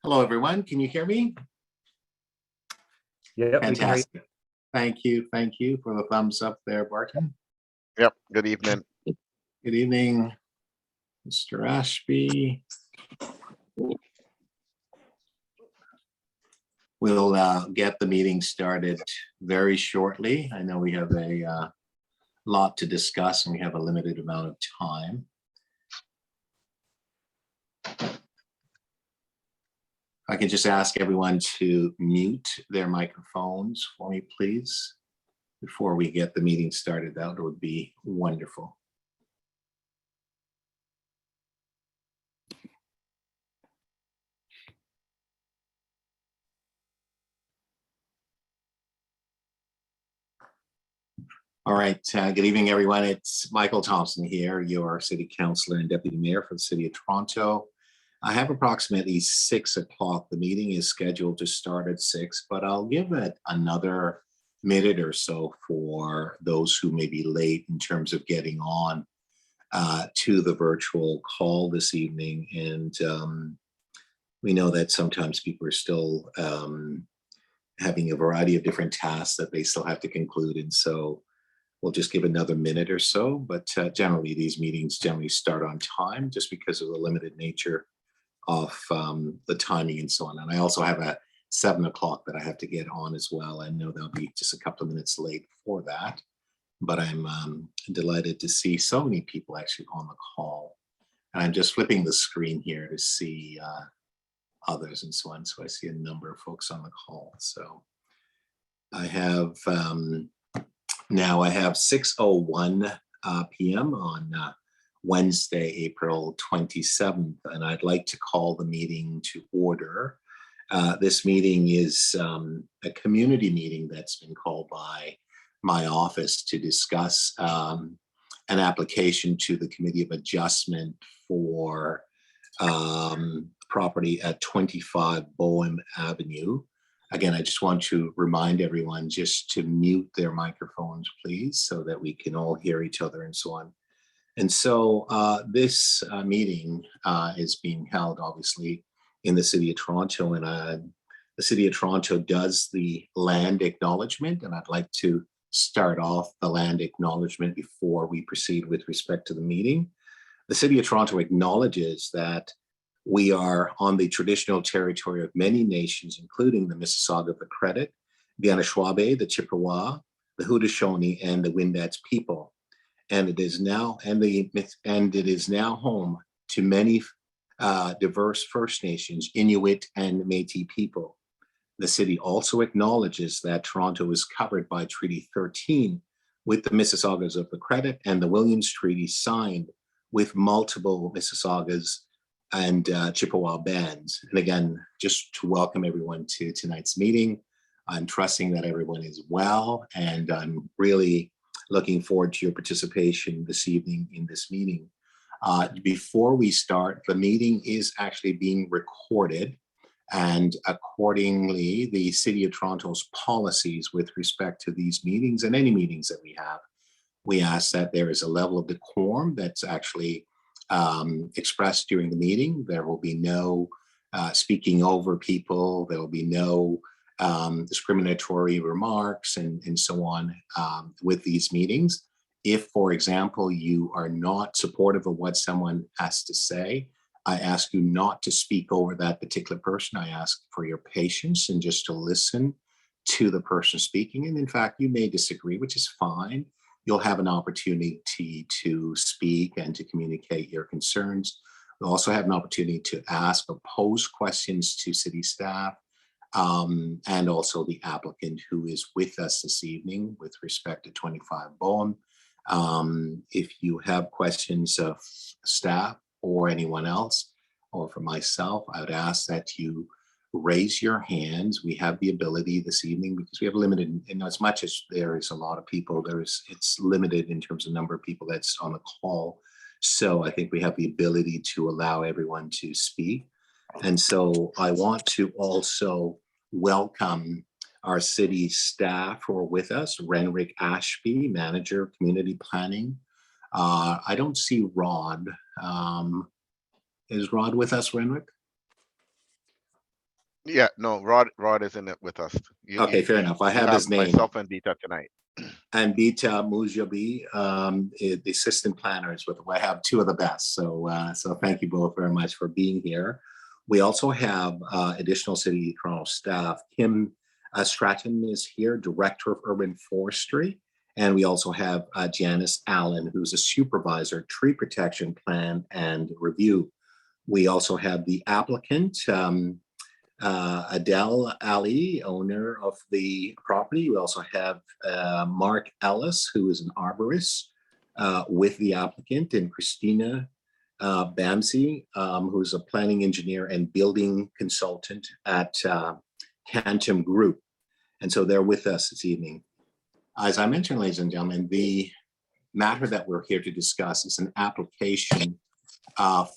Hello, everyone. Can you hear me? Yep, we can hear you. Fantastic. Thank you. Thank you for the thumbs up there, Barton. Yep, good evening. Good evening, Mr. Ashby. We'll get the meeting started very shortly. I know we have a lot to discuss and we have a limited amount of time. I can just ask everyone to mute their microphones for me, please, before we get the meeting started. That would be wonderful. All right, good evening, everyone. It's Michael Thompson here, your City Councillor and Deputy Mayor for the City of Toronto. I have approximately 6 o'clock. The meeting is scheduled to start at 6, but I'll give it another minute or so for those who may be late in terms of getting on to the virtual call this evening. And we know that sometimes people are still having a variety of different tasks that they still have to conclude. And so we'll just give another minute or so, but generally these meetings generally start on time just because of the limited nature of the timing and so on. And I also have a 7 o'clock that I have to get on as well. I know they'll be just a couple of minutes late for that, but I'm delighted to see so many people actually on the call. And I'm just flipping the screen here to see others and so on. So I see a number of folks on the call. So I have now I have 6:01 p.m. on Wednesday, April 27th, and I'd like to call the meeting to order. This meeting is a community meeting that's been called by my office to discuss an application to the Committee of Adjustment for property at 25 Boem Avenue. Again, I just want to remind everyone just to mute their microphones, please, so that we can all hear each other and so on. And so this meeting is being held, obviously, in the City of Toronto, and the City of Toronto does the land acknowledgement, and I'd like to start off the land acknowledgement before we proceed with respect to the meeting. The City of Toronto acknowledges that we are on the traditional territory of many nations, including the Mississauga of the Credit, the Anishinaabe, the Chippewa, the Haudenosaunee, and the Wendat people. And it is now home to many diverse First Nations, Inuit, and Métis people. The city also acknowledges that Toronto is covered by Treaty 13 with the Mississaugas of the Credit and the Williams Treaty signed with multiple Mississaugas and Chippewa bands. And again, just to welcome everyone to tonight's meeting. I'm trusting that everyone is well, and I'm really looking forward to your participation this evening in this meeting. Before we start, the meeting is actually being recorded, and accordingly, the City of Toronto's policies with respect to these meetings and any meetings that we ask that there is a level of decorum that's actually expressed during the meeting. There will be no speaking over people. There will be no discriminatory remarks and so on with these meetings. If, for example, you are not supportive of what someone has to say, I ask you not to speak over that particular person. I ask for your patience and just to listen to the person speaking. And in fact, you may disagree, which is fine. You'll have an opportunity to speak and to communicate your concerns. You'll also have an opportunity to ask or pose questions to city staff and also the applicant who is with us this evening with respect to 25 Boem. If you have questions of staff or anyone else, or for myself, I would ask that you raise your hands. We have the ability this evening because we have limited, and as much as there is a lot of people, it's limited in terms of number of people that's on the call. So I think we have the ability to allow everyone to speak. And so I want to also welcome our city staff who are with us. Renrick Ashby, Manager of Community Planning. I don't see Rod. Is Rod with us, Renrick? Yeah, no, Rod isn't it with us. You Okay, you fair you enough. I you have have his name. myself and Dita tonight. And Bita Mujabi, the assistant planners with. I have two of the best. So thank you both very much for being here. We also have additional City of Toronto staff. Kim Stratton is here, Director of Urban Forestry. And we also have Janice Allen, who's a supervisor, tree protection plan and review. We also have the applicant, Adele Ali, owner of the property. We also have Mark Ellis, who is an arborist with the applicant, and Christina Bamsey, who's a planning engineer and building consultant at Cantum Group. And so they're with us this evening. As I mentioned, ladies and gentlemen, the matter that we're here to discuss is an application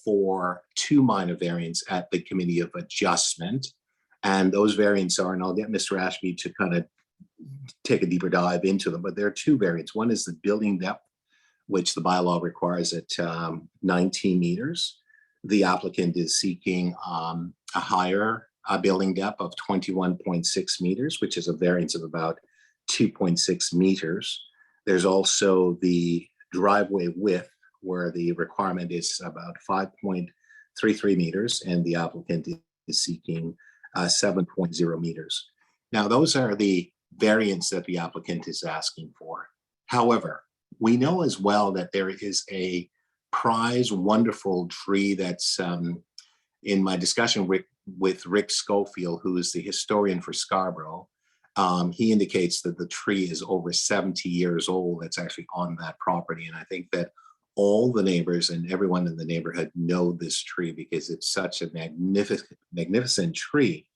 for two minor variants at the Committee of Adjustment. And those variants are, and I'll get Mr. Ashby to kind of take a deeper dive into them, but there are two variants. One is the building depth, which the bylaw requires at 19 meters. The applicant is seeking a higher building depth of 21.6 meters, which is a variance of about 2.6 meters. There's also the driveway width, where the requirement is about 5.33 meters, and the applicant is seeking 7.0 meters. Now, those are the variants that the applicant is asking for. However, we know as well that there is a prize wonderful tree that's in my discussion with Rick Schofield, who is the historian for Scarborough. He indicates that the tree is over 70 years old that's actually on that property. And I think that all the neighbors and everyone in the neighborhood know this tree because it's such a magnificent tree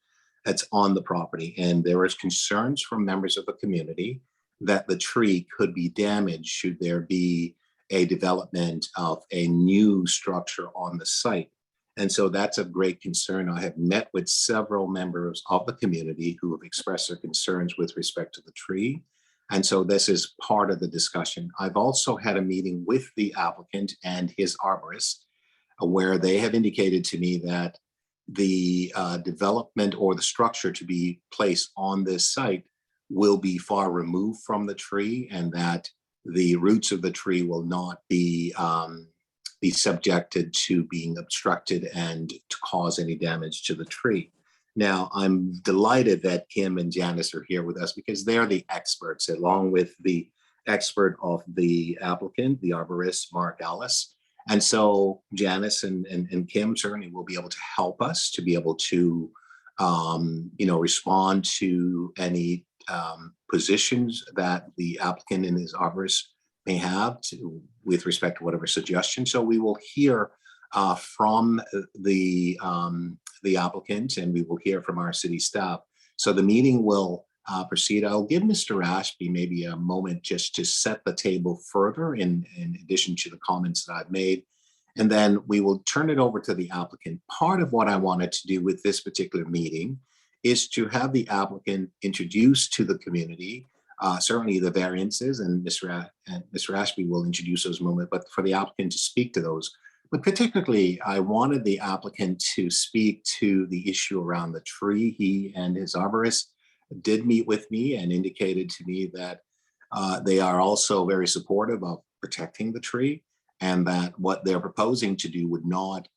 that's on the property. And there is concerns from members of the community that the tree could be damaged should there be a development of a new structure on the site. And so that's a great concern. I have met with several members of the community who have expressed their concerns with respect to the tree. And so this is part of the discussion. I've also had a meeting with the applicant and his arborist, where they have indicated to me that the development or the structure to be placed on this site will be far removed from the tree, and that the roots of the tree will not be subjected to being obstructed and to cause any damage to the tree. Now, I'm delighted that Kim and Janice are here with us because they're the experts, along with the expert of the applicant, the arborist, Mark Ellis. And so Janice and Kim certainly will be able to help us to be able to, respond to any positions that the applicant and his arborist may have with respect to whatever suggestions. So we will hear from the applicant, and we will hear from our city staff. So the meeting will proceed. I'll give Mr. Ashby maybe a moment just to set the table further in addition to the comments that I've made. And then we will turn it over to the applicant. Part of what I wanted to do with this particular meeting is to have the applicant introduce to the community certainly the variances, and Mr. Ashby will introduce those in a moment, but for the applicant to speak to those. But particularly, I wanted the applicant to speak to the issue around the tree. He and his arborist did meet with me and indicated to me that they are also very supportive of protecting the tree, and that what they're proposing to do would not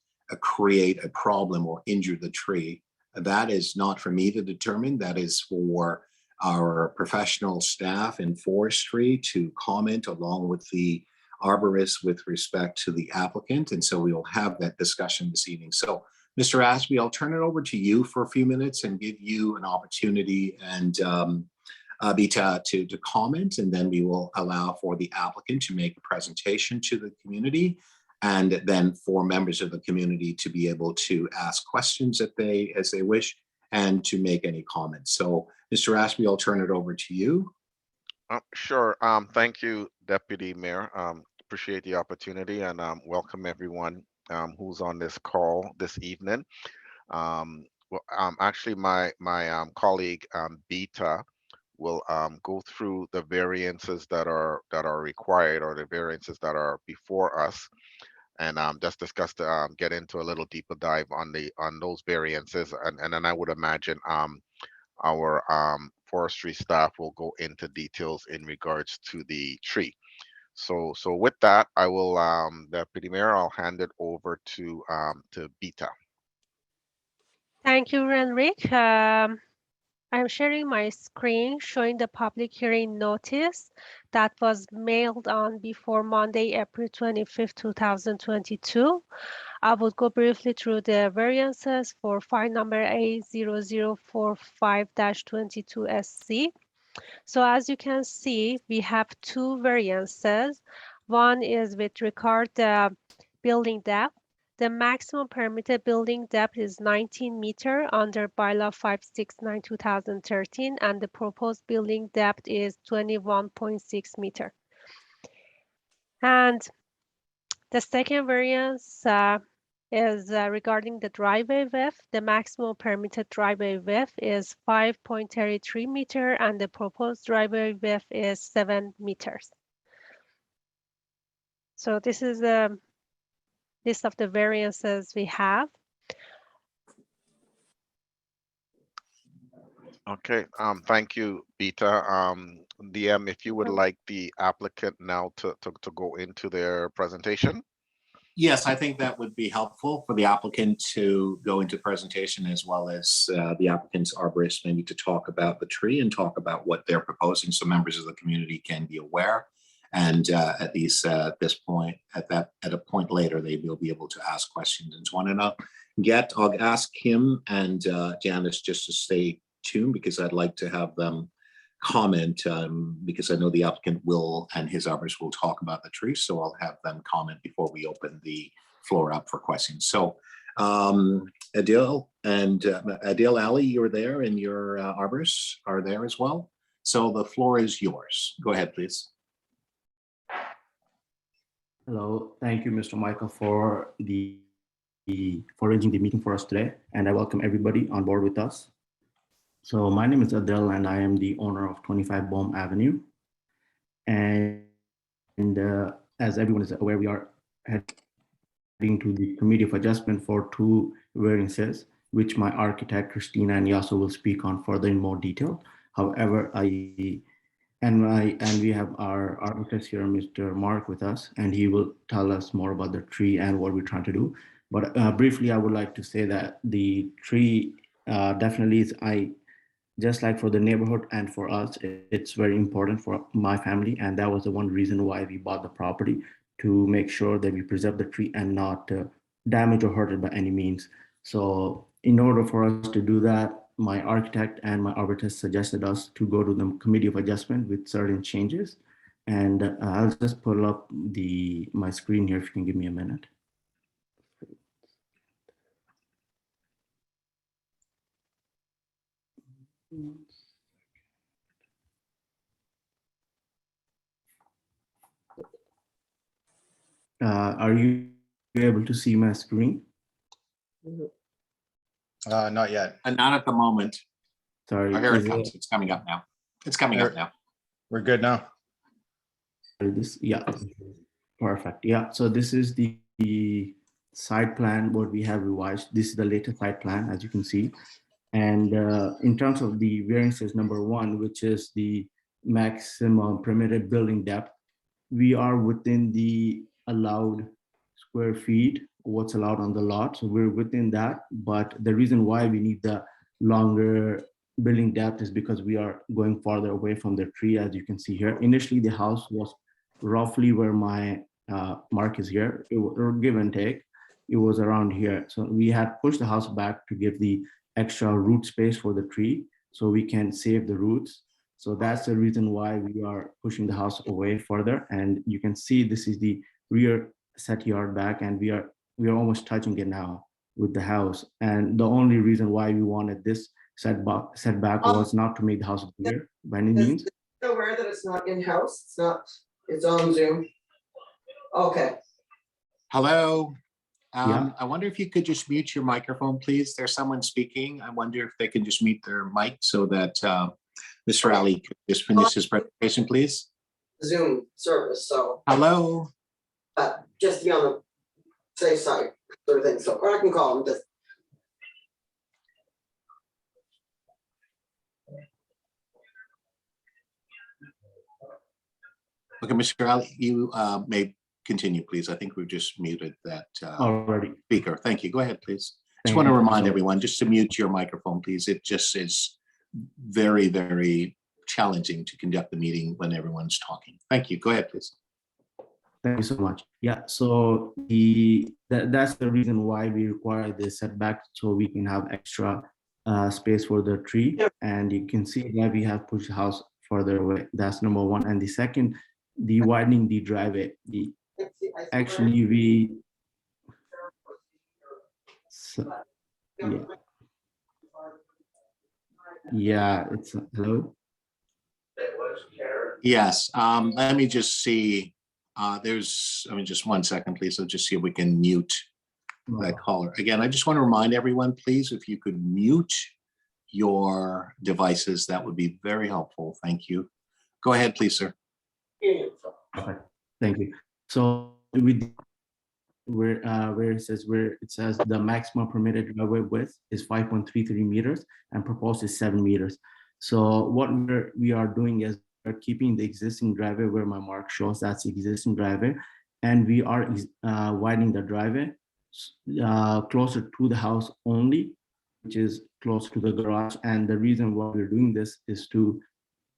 create a problem or injure the tree. That is not for me to determine. That is for our professional staff in forestry to comment along with the arborist with respect to the applicant. And so we will have that discussion this evening. So Mr. Ashby, I'll turn it over to you for a few minutes and give you an opportunity and to comment, and then we will allow for the applicant to make a presentation to the community, and then for members of the community to be able to ask questions as they wish and to make any comments. So Mr. Ashby, I'll turn it over to you. Sure. Thank you, Deputy Mayor. Appreciate the opportunity, and welcome everyone who's on this call this evening. Actually, my colleague Beta will go through the variances that are required, or the variances that are before us. and just discuss get into a little deeper dive on those variances, and then I would imagine our forestry staff will go into details in regards to the tree. So with that, I will, Deputy Mayor, I'll hand it over to Beta. Thank you, Renrick. I'm sharing my screen showing the public hearing notice that was mailed on before Monday, April 25th, 2022. I will go briefly through the variances for file number A0045-22SC. So as you can see, we have two variances. One is with regard the building depth. The maximum permitted building depth is 19 meter under bylaw 569/2013, and the proposed building depth is 21.6 meter. And the second variance is regarding the driveway width. The maximum permitted driveway width is 5.33 meter, and the proposed driveway width is 7 meters. So this is the list of the variances we have. Okay, thank you, Beta. DM, if you would like the applicant now to go into their presentation. Yes, I think that would be helpful for the applicant to go into presentation, as well as the applicant's arborist maybe to talk about the tree and talk about what they're proposing, so members of the community can be aware. And at least at this point, at a point later, they will be able to ask questions and so on. And I'll ask him and Janice just to stay tuned, because I'd like to have them comment, because I know the applicant will and his arborist will talk about the tree, so I'll have them comment before we open the floor up for questions. So Adil and Adil Ali, you're there, and your arborists are there as well. So the floor is yours. Go ahead, please. Hello, thank you, Mr. Michael, for arranging the meeting for us today, and I welcome everybody on board with us. So my name is Adil, and I am the owner of 25 Boem Avenue. And as everyone is aware, we are heading to the Committee of Adjustment for two variances, which my architect, Christina and Yaso, will speak on further in more detail. However, we have our architect here, Mr. Mark, with us, and he will tell us more about the tree and what we're trying to do. But briefly, I would like to say that the tree definitely is, just like for the neighborhood and for us, it's very important for my family. And that was the one reason why we bought the property, to make sure that we preserve the tree and not damage or hurt it by any means. So in order for us to do that, my architect and my arborist suggested us to go to the Committee of Adjustment with certain changes. And I'll just pull up my screen here, if you can give me a minute. Are you able to see my screen? Not yet. And not at the moment. Sorry. Oh, here it comes. It's coming up now. It's coming up now. We're good now. Yeah, perfect. Yeah, so this is the site plan, what we have revised. This is the latest site plan, as you can see. And in terms of the variances, number one, which is the maximum permitted building depth, we are within the allowed square feet, what's allowed on the lot. So we're within that. But the reason why we need the longer building depth is because we are going farther away from the tree, as you can see here. Initially, the house was roughly where my mark is here, or give and take, it was around here. So we had pushed the house back to give the extra root space for the tree, so we can save the roots. So that's the reason why we are pushing the house away further. And you can see this is the rear set yard back, and we are almost touching it now with the house. And the only reason why we wanted this setback was not to make the house bigger by any means. Is it aware that it's not in-house? It's on Zoom. Okay. Hello. Yeah. I wonder if you could just mute your microphone, please. There's someone speaking. I wonder if they can just mute their mic so that Mr. Ali could just finish his presentation, please. Zoom service, so Hello. just to be on safe side, sort of thing, so, or I can call him, just, Okay, Mr. Ali, you may continue, please. I think we've just muted that Already. speaker. Thank you. Go ahead, please. Just Thank want to you. remind So- everyone just to mute your microphone, please. It just is very, very challenging to conduct the meeting when everyone's talking. Thank you. Go ahead, please. Thank you so much. Yeah, so that's the reason why we require the setback, so we can have extra space for the tree. Yep. And you can see that we have pushed the house further away. That's number one. And the second, the widening the driveway. Actually, yeah. Yeah, it's hello. Yes, let me just see. Just 1 second, please. So just see if we can mute that caller. Again, I just want to remind everyone, please, if you could mute your devices, that would be very helpful. Thank you. Go ahead, please, sir. Okay, thank you. So where it says the maximum permitted driveway width is 5.33 meters and proposed is 7 meters. So what we are doing is we're keeping the existing driveway where my mark shows that's the existing driveway, and we are widening the driveway closer to the house only, which is close to the garage. And the reason why we're doing this is to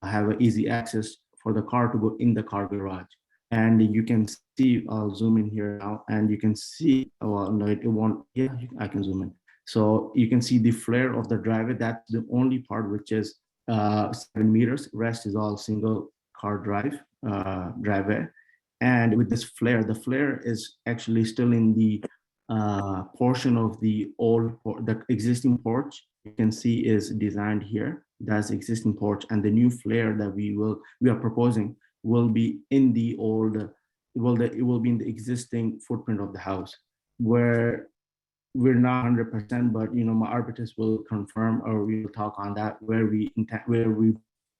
have an easy access for the car to go in the car garage. And you can see, I'll zoom in here now, and you can see, well, no, it won't, yeah, I can zoom in. So you can see the flare of the driveway. That's the only part which is 7 meters. Rest is all single car driveway. And with this flare, the flare is actually still in the portion of the the existing porch. You can see is designed here. That's the existing porch, and the new flare that we are proposing will be in the old, it will be in the existing footprint of the house, where we're not 100%, but my architects will confirm, or we will talk on that, where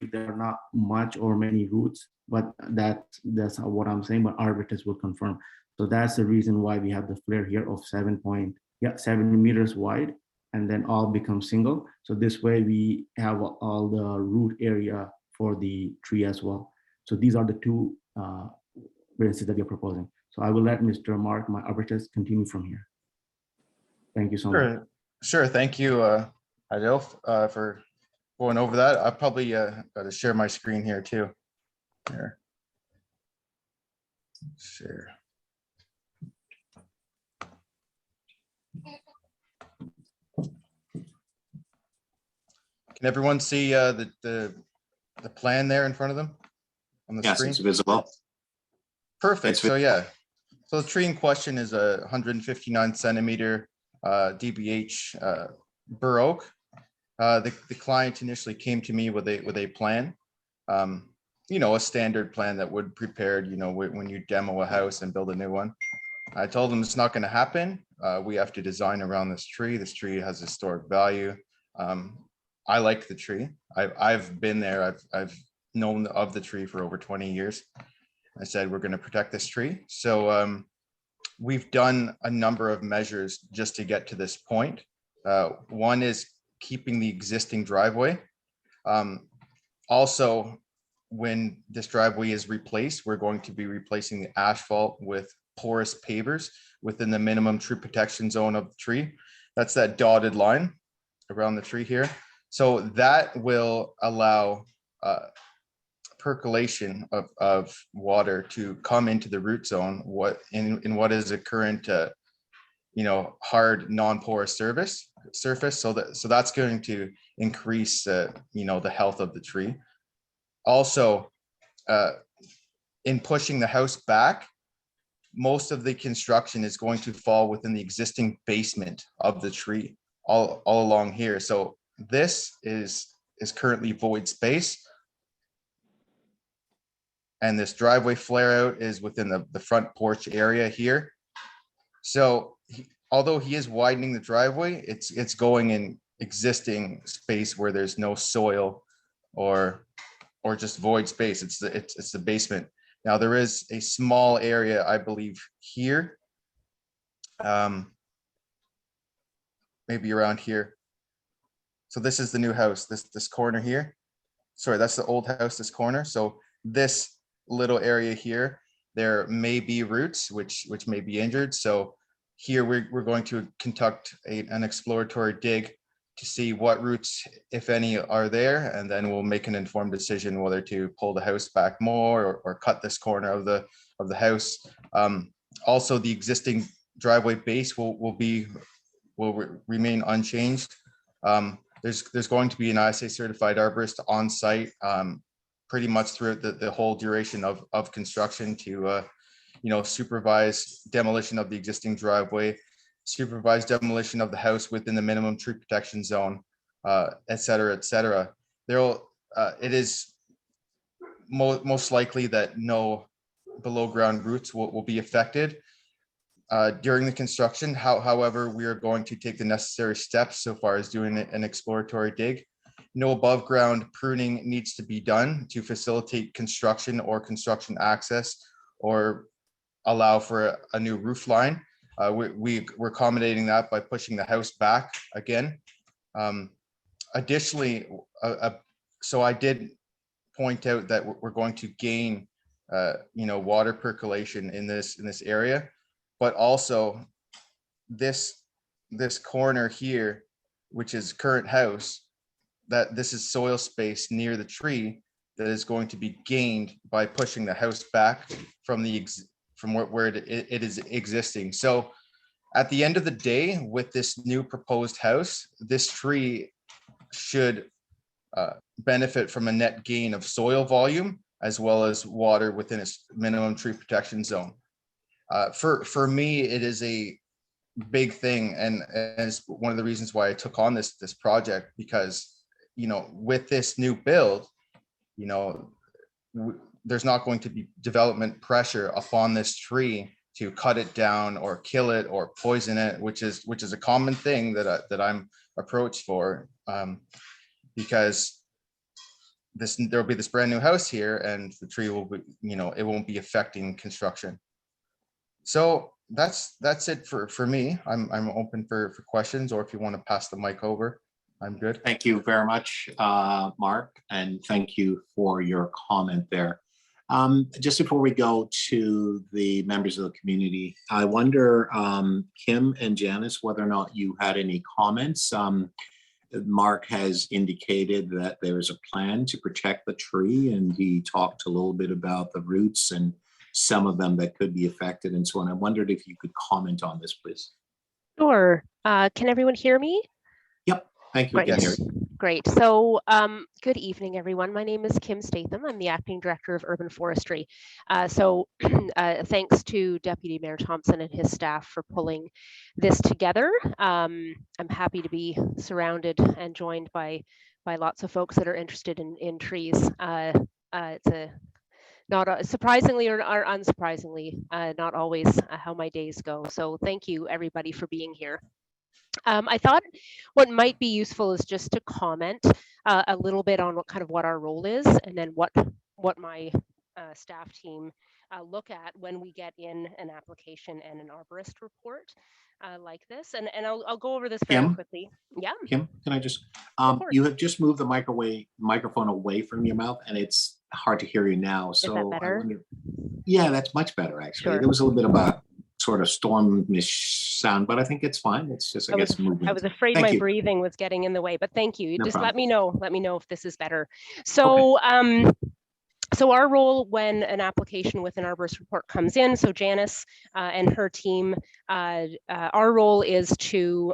there are not much or many roots, but that's what I'm saying, but architects will confirm. So that's the reason why we have the flare here of 7 meters wide, and then all become single. So this way we have all the root area for the tree as well. So these are the two variances that we are proposing. So I will let Mr. Mark, my architect, continue from here. Thank you so much. Sure. Thank you, Adil, for going over that. I probably got to share my screen here too. Here. Share. Can everyone see the plan there in front of them on the Yes, screen? it's visible. Perfect. It's So yeah, so the tree in question is a 159 centimeter DBH bur oak. The client initially came to me with a plan, a standard plan that would prepared, when you demo a house and build a new one. I told them it's not going to happen. We have to design around this tree. This tree has historic value. I like the tree. I've been there. I've known of the tree for over 20 years. I said, we're going to protect this tree. So we've done a number of measures just to get to this point. One is keeping the existing driveway. Also, when this driveway is replaced, we're going to be replacing the asphalt with porous pavers within the minimum tree protection zone of the tree. That's that dotted line around the tree here. So that will allow percolation of water to come into the root zone, in what is a current hard non-porous surface. So that's going to increase the health of the tree. Also, in pushing the house back, most of the construction is going to fall within the existing basement of the tree all along here. So this is currently void space. And this driveway flare out is within the front porch area here. So although he is widening the driveway, it's going in existing space where there's no soil or just void space. It's the basement. Now there is a small area, I believe, here maybe around here. So this is the new house, this corner here. Sorry, that's the old house, this corner. So this little area here, there may be roots which may be injured. So here we're going to conduct an exploratory dig to see what roots, if any, are there, and then we'll make an informed decision whether to pull the house back more or cut this corner of the house. Also, the existing driveway base will remain unchanged. There's going to be an ISA certified arborist on site pretty much throughout the whole duration of construction to supervise demolition of the existing driveway, supervise demolition of the house within the minimum tree protection zone, et cetera, et cetera. It is most likely that no below ground roots will be affected during the construction. However, we are going to take the necessary steps so far as doing an exploratory dig. No above ground pruning needs to be done to facilitate construction or construction access or allow for a new roof line. We're accommodating that by pushing the house back again. Additionally, so I did point out that we're going to gain water percolation in this area, but also this corner here, which is current house, that this is soil space near the tree that is going to be gained by pushing the house back from where it is existing. So at the end of the day, with this new proposed house, this tree should benefit from a net gain of soil volume as well as water within its minimum tree protection zone. For me, it is a big thing, and it's one of the reasons why I took on this project, because with this new build, there's not going to be development pressure upon this tree to cut it down or kill it or poison it, which is a common thing that I'm approached for, because there'll be this brand new house here, and the tree will be, it won't be affecting construction. So that's it for me. I'm open for questions, or if you want to pass the mic over, I'm good. Thank you very much, Mark, and thank you for your comment there. Just before we go to the members of the community, I wonder, Kim and Janice, whether or not you had any comments. Mark has indicated that there is a plan to protect the tree, and he talked a little bit about the roots and some of them that could be affected and so on. I wondered if you could comment on this, please. Sure. Can everyone hear me? Yep. Thank you. Yes. Great. So good evening, everyone. My name is Kim Statham. I'm the Acting Director of Urban Forestry. Thanks to Deputy Mayor Thompson and his staff for pulling this together. I'm happy to be surrounded and joined by lots of folks that are interested in trees. It's not surprisingly or unsurprisingly, not always how my days go. So thank you, everybody, for being here. I thought what might be useful is just to comment a little bit on what our role is, and then what my staff team look at when we get in an application and an arborist report like this. And I'll go over this very quickly. Yeah. Kim, can I just, you have just moved the microphone away from your mouth, and it's hard to hear you now. So is that better? I wonder, yeah, that's much better, actually. Sure. There was a little bit of a sort of stormish sound, but I think it's fine. It's just, I guess, movement. I was afraid my breathing was getting in the way, but thank you. No just problem. let me know if this is better. So, okay. So our role when an application with an arborist report comes in, so Janice and her team, our role is to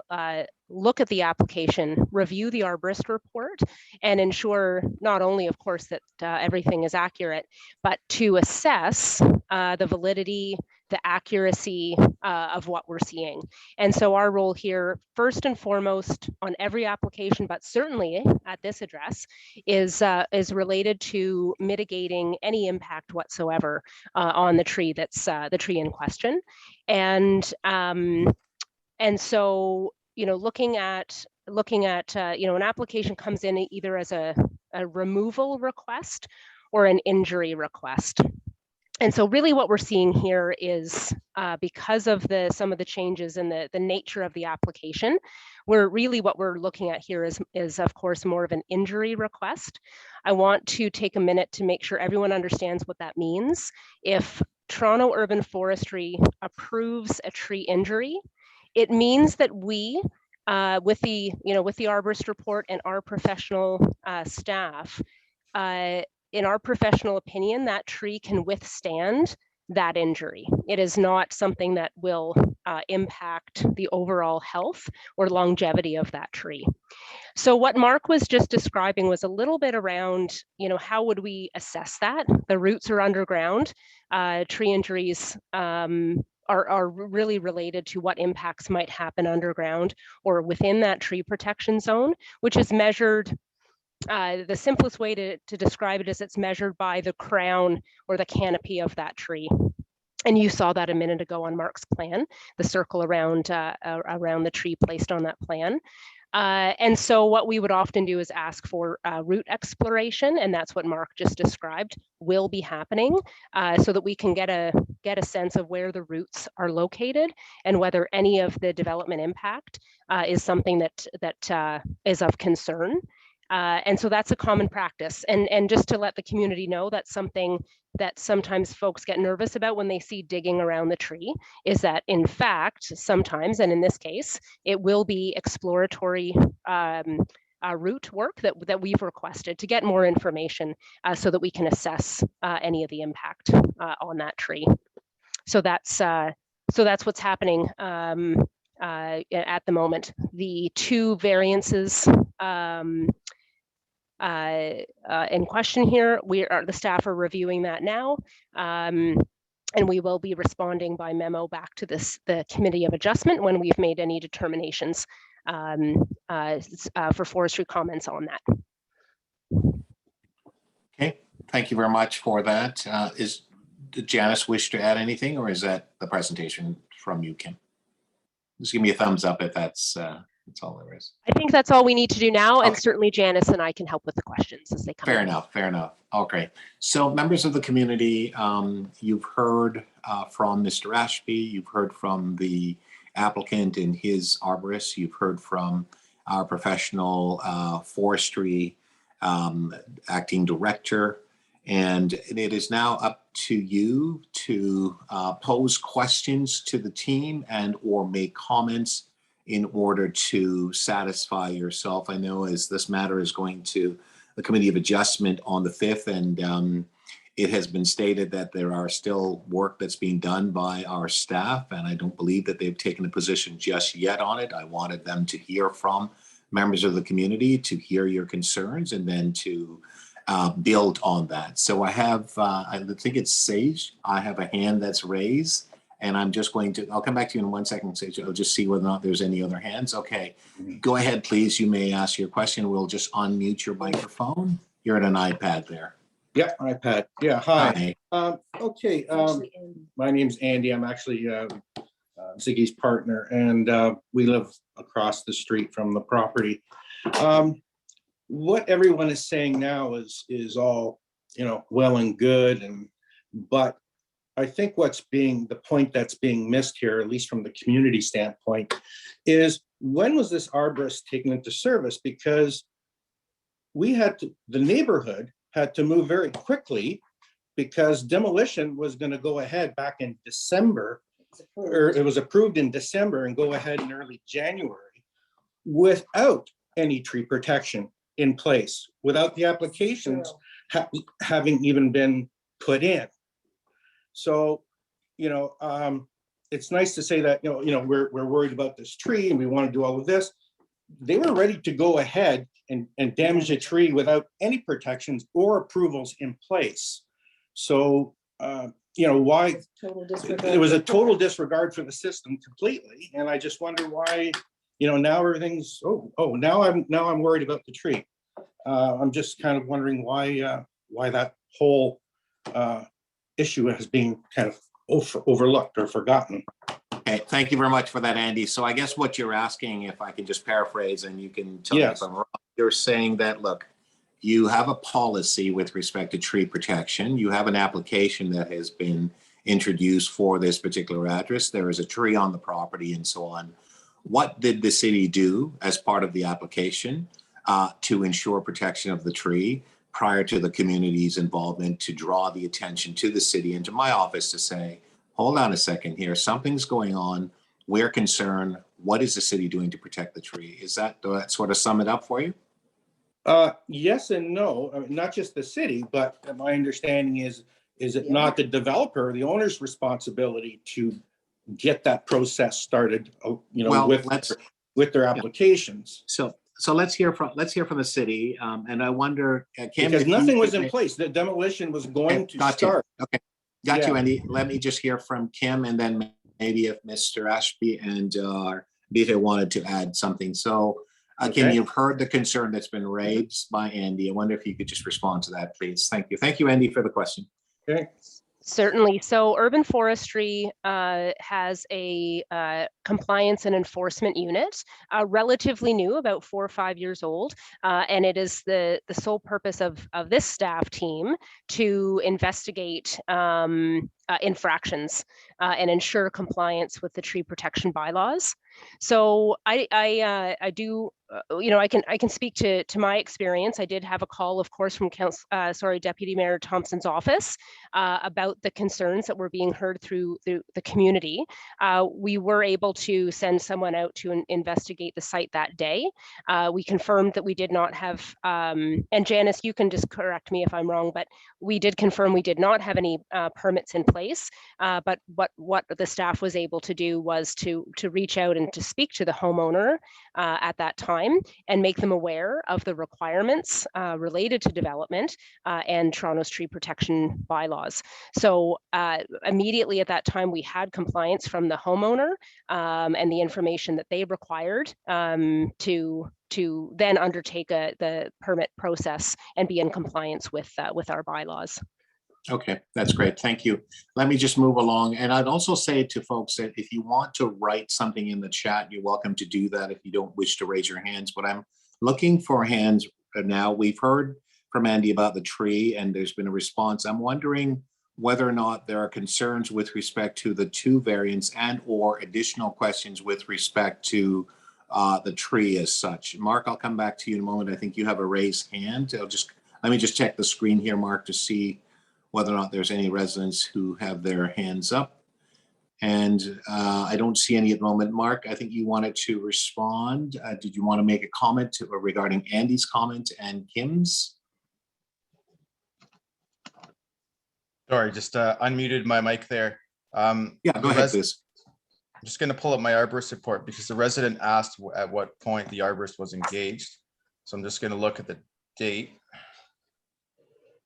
look at the application, review the arborist report, and ensure not only, of course, that everything is accurate, but to assess the validity, the accuracy of what we're seeing. And so our role here, first and foremost on every application, but certainly at this address, is related to mitigating any impact whatsoever on the tree that's the tree in question. And so, looking at an application comes in either as a removal request or an injury request. And so really what we're seeing here is because of some of the changes in the nature of the application, what we're looking at here is of course more of an injury request. I want to take a minute to make sure everyone understands what that means. If Toronto Urban Forestry approves a tree injury, it means that we, with the arborist report and our professional staff, in our professional opinion, that tree can withstand that injury. It is not something that will impact the overall health or longevity of that tree. So what Mark was just describing was a little bit around, how would we assess that? The roots are underground. Tree injuries are really related to what impacts might happen underground or within that tree protection zone, which is measured. The simplest way to describe it is it's measured by the crown or the canopy of that tree. And you saw that a minute ago on Mark's plan, the circle around the tree placed on that plan. And so what we would often do is ask for root exploration, and that's what Mark just described will be happening, so that we can get a sense of where the roots are located and whether any of the development impact is something that is of concern. And so that's a common practice. And just to let the community know, that's something that sometimes folks get nervous about when they see digging around the tree, is that in fact, sometimes, and in this case, it will be exploratory root work that we've requested to get more information so that we can assess any of the impact on that tree. So that's what's happening at the moment. The two variances in question here, the staff are reviewing that now, and we will be responding by memo back to the Committee of Adjustment when we've made any determinations for forestry comments on that. Okay, thank you very much for that. Did Janice wish to add anything, or is that the presentation from you, Kim? Just give me a thumbs up if that's all there is. I think that's all we need to do now, and Okay. certainly Janice and I can help with the questions as they come. Fair enough, fair enough. Okay, so members of the community, you've heard from Mr. Ashby, you've heard from the applicant and his arborist, you've heard from our professional forestry acting director, and it is now up to you to pose questions to the team and or make comments in order to satisfy yourself. I know as this matter is going to the Committee of Adjustment on the 5th, and it has been stated that there are still work that's being done by our staff, and I don't believe that they've taken a position just yet on it. I wanted them to hear from members of the community, to hear your concerns, and then to build on that. So I have, I think it's Sage. I have a hand that's raised. And I'm just going to, I'll come back to you in 1 second, Sage. I'll just see whether or not there's any other hands. Okay, go ahead, please. You may ask your question. We'll just unmute your microphone. You're at an iPad there. Yeah, iPad. Yeah, hi. Hi. Okay, my name's Andy. I'm actually Ziggy's partner, and we live across the street from the property. What everyone is saying now is all, well and good, but I think the point that's being missed here, at least from the community standpoint, is when was this arborist taken into service? Because the neighborhood had to move very quickly because demolition was going to go ahead back in December, or it was approved in December and go ahead in early January without any tree protection in place, without the applications having even been put in. So, it's nice to say that, we're worried about this tree and we want to do all of this. They were ready to go ahead and damage a tree without any protections or approvals in place. So, why? It was a total disregard for the system completely. And I just wonder why, now everything's, now I'm worried about the tree. I'm just kind of wondering why that whole issue has been kind of overlooked or forgotten. Okay, thank you very much for that, Andy. So I guess what you're asking, if I can just paraphrase and you can tell me if I'm wrong, you're saying that, look, You have a policy with respect to tree protection. You have an application that has been introduced for this particular address. There is a tree on the property and so on. What did the city do as part of the application to ensure protection of the tree prior to the community's involvement, to draw the attention to the city and to my office to say, hold on a second here, something's going on, we're concerned, what is the city doing to protect the tree? Is that, do that sort of sum it up for you? Yes and no. I mean, not just the city, but my understanding is it not the developer, the owner's responsibility to get that process started, Well, with their applications? So let's hear from the city, and I wonder, Kim, Because if you nothing was in may- place. The demolition was going to Got you. start. Okay, got you, Yeah. Andy. Let me just hear from Kim, and then maybe if Mr. Ashby and Vita wanted to add something. So, Kim, Okay. you've heard the concern that's been raised by Andy. I wonder if you could just respond to that, please. Thank you. Thank you, Andy, for the question. Okay. Certainly. So urban forestry has a compliance and enforcement unit, relatively new, about 4 or 5 years old. And it is the sole purpose of this staff team to investigate infractions and ensure compliance with the tree protection bylaws. So I do, I can speak to my experience. I did have a call, of course, from Deputy Mayor Thompson's office about the concerns that were being heard through the community. We were able to send someone out to investigate the site that day. We confirmed that we did not have, and Janice, you can just correct me if I'm wrong, but we did confirm we did not have any permits in place. But what the staff was able to do was to reach out and to speak to the homeowner at that time and make them aware of the requirements related to development and Toronto's tree protection bylaws. So immediately at that time, we had compliance from the homeowner and the information that they required to then undertake the permit process and be in compliance with our bylaws. Okay, that's great. Thank you. Let me just move along. And I'd also say to folks that if you want to write something in the chat, you're welcome to do that if you don't wish to raise your hands. But I'm looking for hands now. We've heard from Andy about the tree and there's been a response. I'm wondering whether or not there are concerns with respect to the 2 variants and or additional questions with respect to the tree as such. Mark, I'll come back to you in a moment. I think you have a raised hand. Let me just check the screen here, Mark, to see whether or not there's any residents who have their hands up. And I don't see any at the moment. Mark, I think you wanted to respond. Did you want to make a comment regarding Andy's comment and Kim's? Sorry, just unmuted my mic there. Yeah, go ahead, please. I'm just going to pull up my arborist report because the resident asked at what point the arborist was engaged. So I'm just going to look at the date.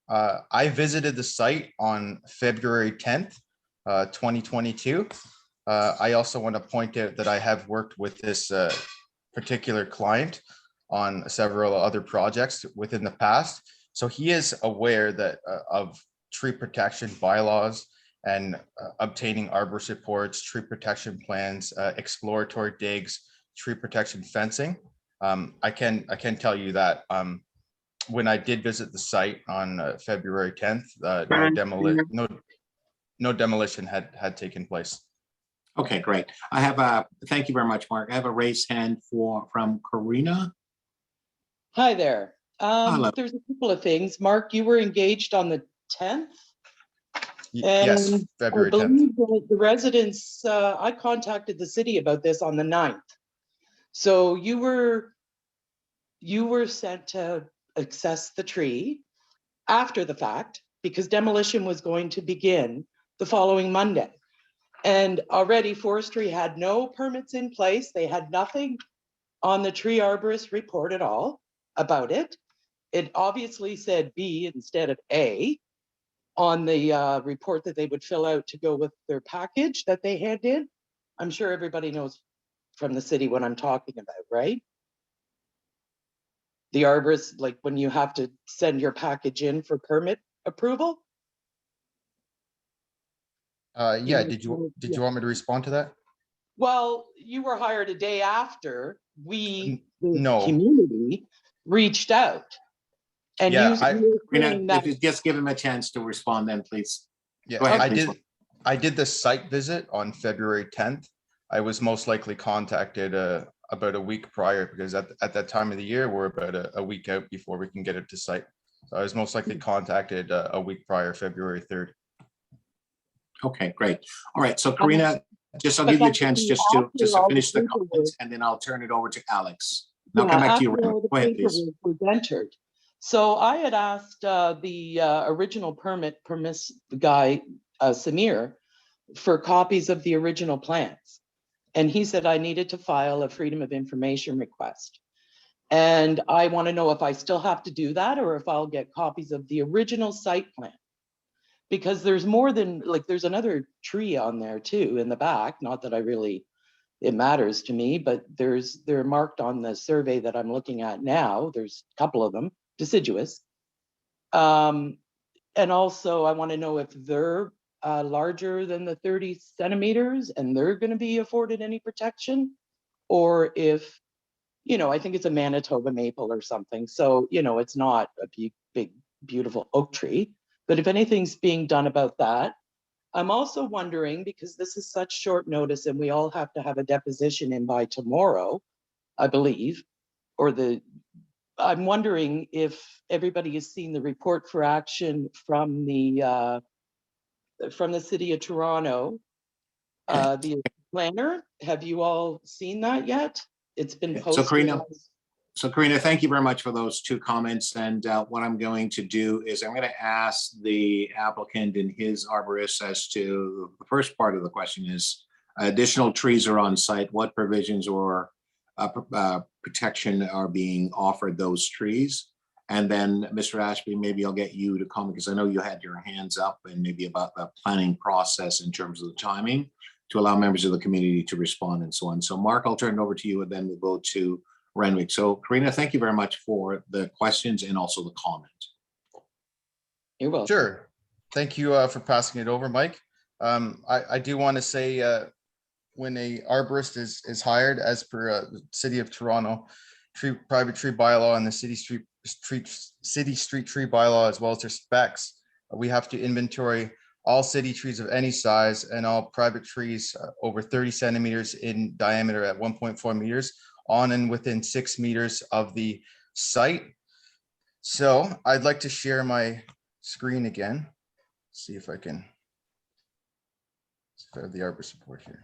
I visited the site on February 10th, 2022. I also want to point out that I have worked with this particular client on several other projects within the past. So he is aware that of tree protection bylaws and obtaining arborist reports, tree protection plans, exploratory digs, tree protection fencing. I can tell you that when I did visit the site on February 10th, no demolition had taken place. Okay, great. I have thank you very much, Mark. I have a raised hand from Karina. Hi there. Hello. There's a couple of things. Mark, you were engaged on the 10th? Yes, And February I 10th. believe the residents, I contacted the city about this on the 9th. So you were sent to assess the tree after the fact because demolition was going to begin the following Monday. And already forestry had no permits in place. They had nothing on the tree arborist report at all about it. It obviously said B instead of A on the report that they would fill out to go with their package that they hand in. I'm sure everybody knows from the city what I'm talking about, right? The arborist, like when you have to send your package in for permit approval. Yeah, did you want me to respond to that? Well, you were hired a day after we, the No. community, reached out And Yeah, you're Karina, saying that, if you just give him a chance to respond, then please. Yeah, Go ahead, I please. did the site visit on February 10th. I was most likely contacted about a week prior because at that time of the year, we're about a week out before we can get it to site. So I was most likely contacted a week prior, February 3rd. Okay, great. All right, so Karina, I'll but give you a that would chance be just to after all the finish the paperwork. comments, and then I'll turn it over to Alex. Now Yeah, come back to you, after Randall. all the Go ahead, please. paperwork was entered. So I had asked the original permits guy, Samir, for copies of the original plans. And he said I needed to file a Freedom of Information request. And I want to know if I still have to do that or if I'll get copies of the original site plan. Because there's more than, like, there's another tree on there too in the back. Not that it matters to me, but they're marked on the survey that I'm looking at now. There's a couple of them, deciduous. And also I want to know if they're larger than the 30 centimeters and they're going to be afforded any protection, or if, I think it's a Manitoba maple or something. So, it's not a big, beautiful oak tree, but if anything's being done about that. I'm also wondering, because this is such short notice and we all have to have a deposition in by tomorrow, I believe, I'm wondering if everybody has seen the report for action from the city of Toronto, the planner. Have you all seen that yet? It's been posted. So Karina, thank you very much for those two comments. And what I'm going to do is I'm going to ask the applicant and his arborist as to the first part of the question is additional trees are on site. What provisions or protection are being offered those trees? And then Mr. Ashby, maybe I'll get you to comment because I know you had your hands up and maybe about the planning process in terms of the timing to allow members of the community to respond and so on. So Mark, I'll turn it over to you and then we'll go to Renwick. So Karina, thank you very much for the questions and also the comment. You're welcome. Sure. Thank you for passing it over, Mike. I do want to say when a arborist is hired as per the City of Toronto private tree bylaw and the city street tree bylaw, as well as their specs, we have to inventory all city trees of any size and all private trees over 30 centimeters in diameter at 1.4 meters on and within 6 meters of the site. So I'd like to share my screen again. See if I can have the arbor support here.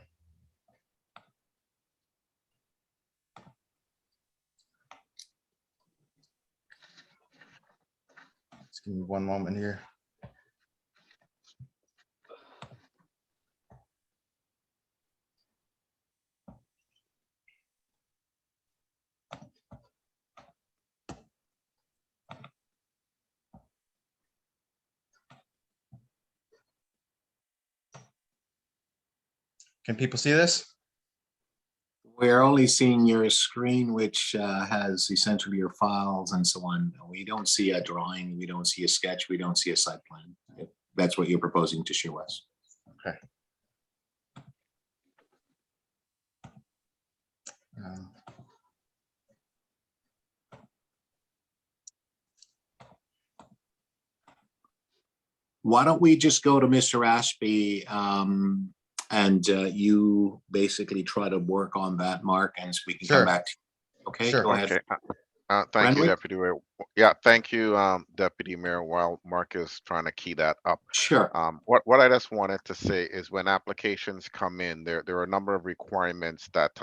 Just give me one moment here. Can people see this? We're only seeing your screen, which has essentially your files and so on. We don't see a drawing, we don't see a sketch, we don't see a site plan. If that's what you're proposing to show us. Okay. Why don't we just go to Mr. Ashby and you basically try to work on that, Mark, and so we can come back to you. Okay, Sure. go ahead. Okay. Thank you, Renwick? Deputy Mayor. Yeah, thank you, Deputy Mayor, while Mark is trying to key that up. Sure. What I just wanted to say is when applications come in, there are a number of requirements that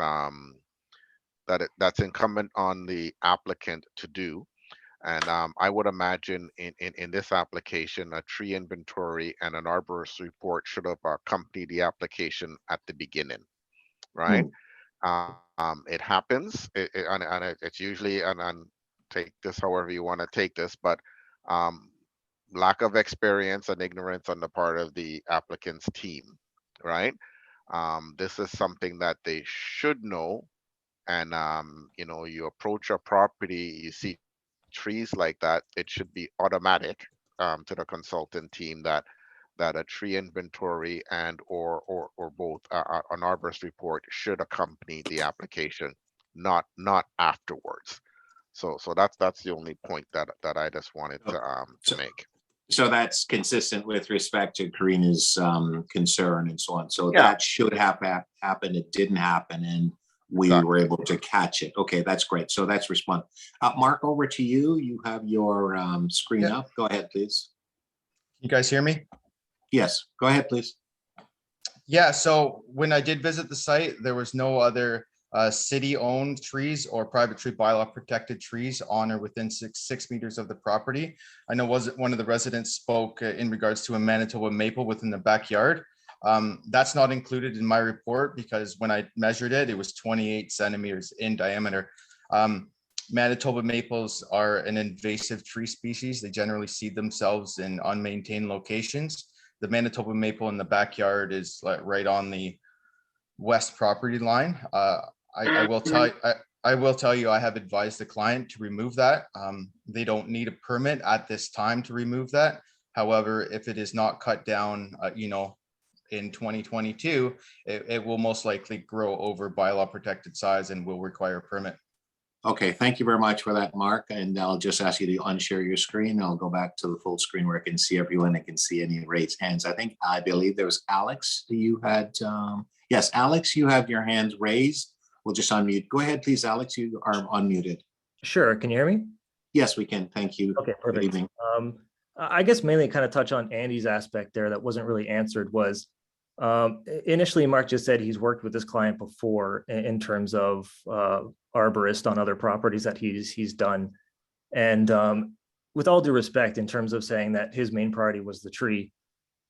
that's incumbent on the applicant to do. And I would imagine in this application, a tree inventory and an arborist report should have accompanied the application at the beginning, right? It happens, and it's usually, and take this however you want to take this, but lack of experience and ignorance on the part of the applicant's team, right? This is something that they should know. And you approach a property, you see trees like that, it should be automatic to the consultant team that a tree inventory and or both an arborist report should accompany the application, not afterwards. So that's the only point that I just wanted to make. So that's consistent with respect to Karina's concern and so on. So Yeah. that should have happened. It didn't happen, and we Exactly. were able to catch it. Okay, that's great. So that's respond. Mark, over to you. You have your screen Yeah. up. Go ahead, please. You guys hear me? Yes, go ahead, please. Yeah, so when I did visit the site, there was no other city-owned trees or private tree bylaw protected trees on or within six meters of the property. I know one of the residents spoke in regards to a Manitoba maple within the backyard. That's not included in my report because when I measured it, it was 28 centimeters in diameter. Manitoba maples are an invasive tree species. They generally seed themselves in unmaintained locations. The Manitoba maple in the backyard is like right on the west property line. I will tell you, I have advised the client to remove that. They don't need a permit at this time to remove that. However, if it is not cut down, in 2022, it will most likely grow over bylaw protected size and will require a permit. Okay, thank you very much for that, Mark. And I'll just ask you to unshare your screen. I'll go back to the full screen where I can see everyone. I can see any raised hands. I believe there was Alex. You had, yes, Alex, you have your hands raised. We'll just unmute. Go ahead, please, Alex. You are unmuted. Sure. Can you hear me? Yes, we can. Thank you. Okay, Good perfect. evening. I guess mainly kind of touch on Andy's aspect there that wasn't really answered was initially Mark just said he's worked with this client before in terms of arborist on other properties that he's done. And with all due respect, in terms of saying that his main priority was the tree,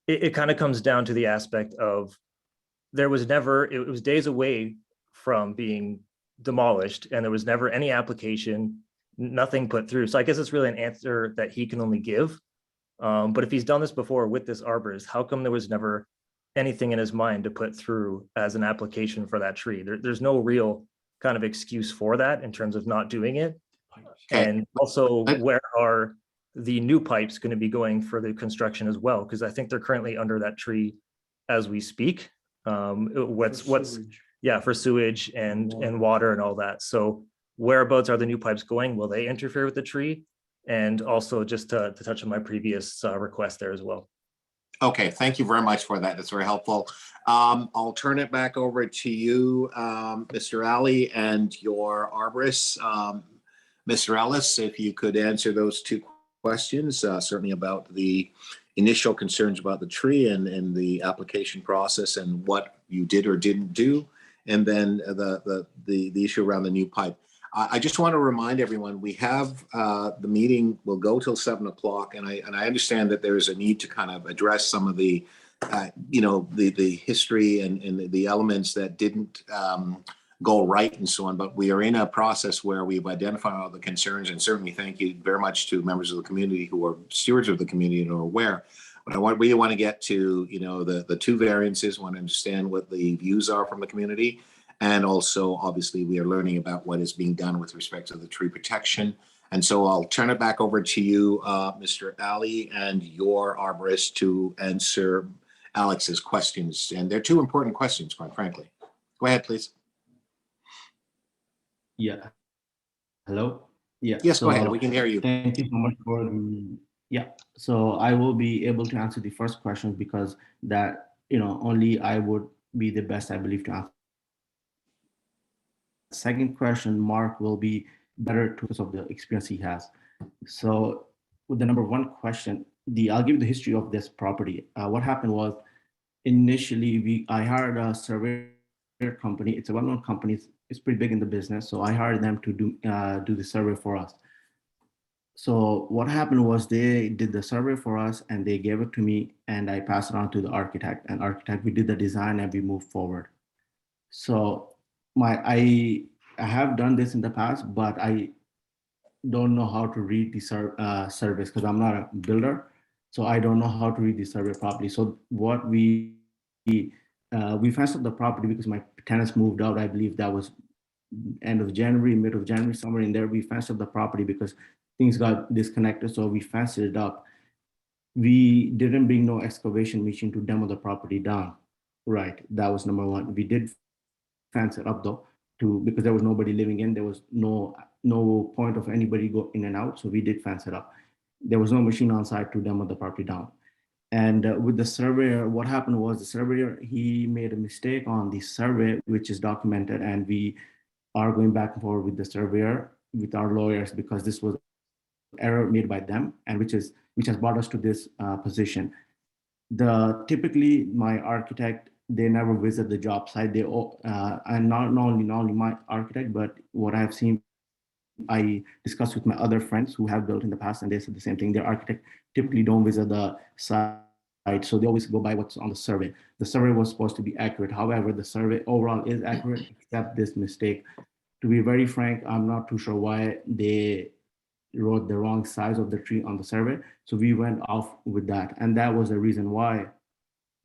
it kind of comes down to the aspect of it was days away from being demolished and there was never any application, nothing put through. So I guess it's really an answer that he can only give. But if he's done this before with this arborist, how come there was never anything in his mind to put through as an application for that tree? There's no real kind of excuse for that in terms of not doing it. Okay. And also, where are the new pipes going to be going for the construction as well? Because I think they're currently under that tree as we speak. For sewage and water and all that. So whereabouts are the new pipes going? Will they interfere with the tree? And also just to touch on my previous request there as well. Okay, thank you very much for that. That's very helpful. I'll turn it back over to you, Mr. Ali, and your arborist. Mr. Ellis, if you could answer those two questions, certainly about the initial concerns about the tree and the application process and what you did or didn't do, and then the issue around the new pipe. I just want to remind everyone, we have the meeting will go till 7 o'clock, and I understand that there is a need to kind of address some of the the history and the elements that didn't go right and so on. But we are in a process where we've identified all the concerns, and certainly thank you very much to members of the community who are stewards of the community and are aware. But I really want to get to the two variances. Want to understand what the views are from the community. And also, obviously, we are learning about what is being done with respect to the tree protection. And so I'll turn it back over to you, Mr. Ali, and your arborist to answer Alex's questions. And they're two important questions, quite frankly. Go ahead, please. Yeah. Hello? Yeah. Yes, go ahead. We can hear you. Thank you so much for the, yeah. So I will be able to answer the first question because that, only I would be the best, I believe, to answer. Second question, Mark will be better because of the experience he has. So with the number one question, I'll give you the history of this property. What happened was initially I hired a surveyor company. It's a well-known company. It's pretty big in the business. So I hired them to do the survey for us. So what happened was they did the survey for us and they gave it to me and I passed it on to the architect. And we did the design and we moved forward. So I have done this in the past, but I don't know how to read the surveys because I'm not a builder. So I don't know how to read the survey properly. So what we fenced up the property because my tenants moved out. I believe that was end of January, mid of January, somewhere in there. We fenced up the property because things got disconnected. So we fenced it up. We didn't bring no excavation machine to demo the property down. Right, that was number one. We did fence it up though because there was nobody living in, there was no point of anybody go in and out. So we did fence it up. There was no machine on site to demo the property down. And with the surveyor, what happened was the surveyor, he made a mistake on the survey, which is documented, and we are going back and forth with the surveyor, with our lawyers, because this was error made by them, and which has brought us to this position. Typically my architect, they never visit the job site. They and not only my architect, but what I've seen, I discussed with my other friends who have built in the past, and they said the same thing. Their architect typically don't visit the site, so they always go by what's on the survey. The survey was supposed to be accurate. However, the survey overall is accurate, except this mistake. To be very frank, I'm not too sure why they wrote the wrong size of the tree on the survey. So we went off with that. And that was the reason why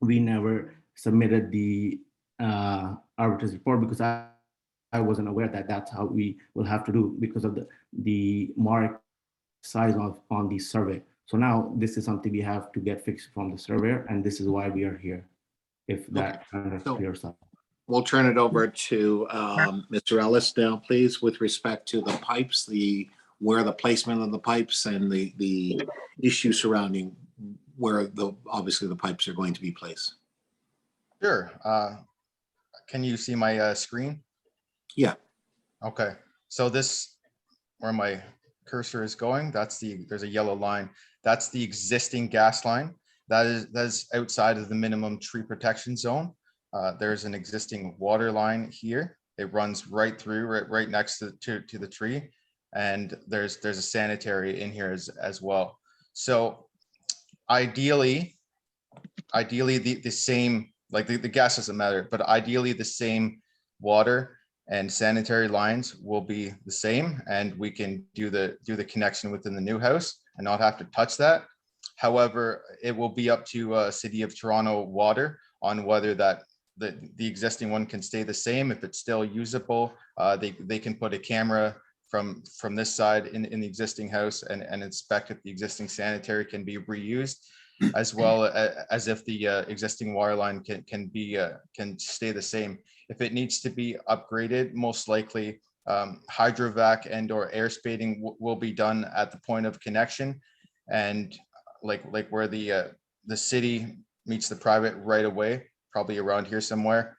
we never submitted the arbitrator's report, because I wasn't aware that that's how we will have to do because of the mark size on the survey. So now this is something we have to get fixed from the surveyor, and this is why we are here, if that kind of clears up. We'll turn it over to Mr. Ellis now, please, with respect to the pipes, where the placement of the pipes and the issue surrounding where obviously the pipes are going to be placed. Sure. Can you see my screen? Yeah. Okay. So this, where my cursor is going, there's a yellow line. That's the existing gas line. That is outside of the minimum tree protection zone. There's an existing water line here. It runs right through, right next to the tree. And there's a sanitary in here as well. So ideally the same, like the gas doesn't matter, but ideally the same water and sanitary lines will be the same, and we can do the connection within the new house and not have to touch that. However, it will be up to City of Toronto Water on whether that the existing one can stay the same. If it's still usable, they can put a camera from this side in the existing house and inspect if the existing sanitary can be reused, as well as if the existing water line can stay the same. If it needs to be upgraded, most likely hydrovac and or air spading will be done at the point of connection, and like where the city meets the private right away, probably around here somewhere.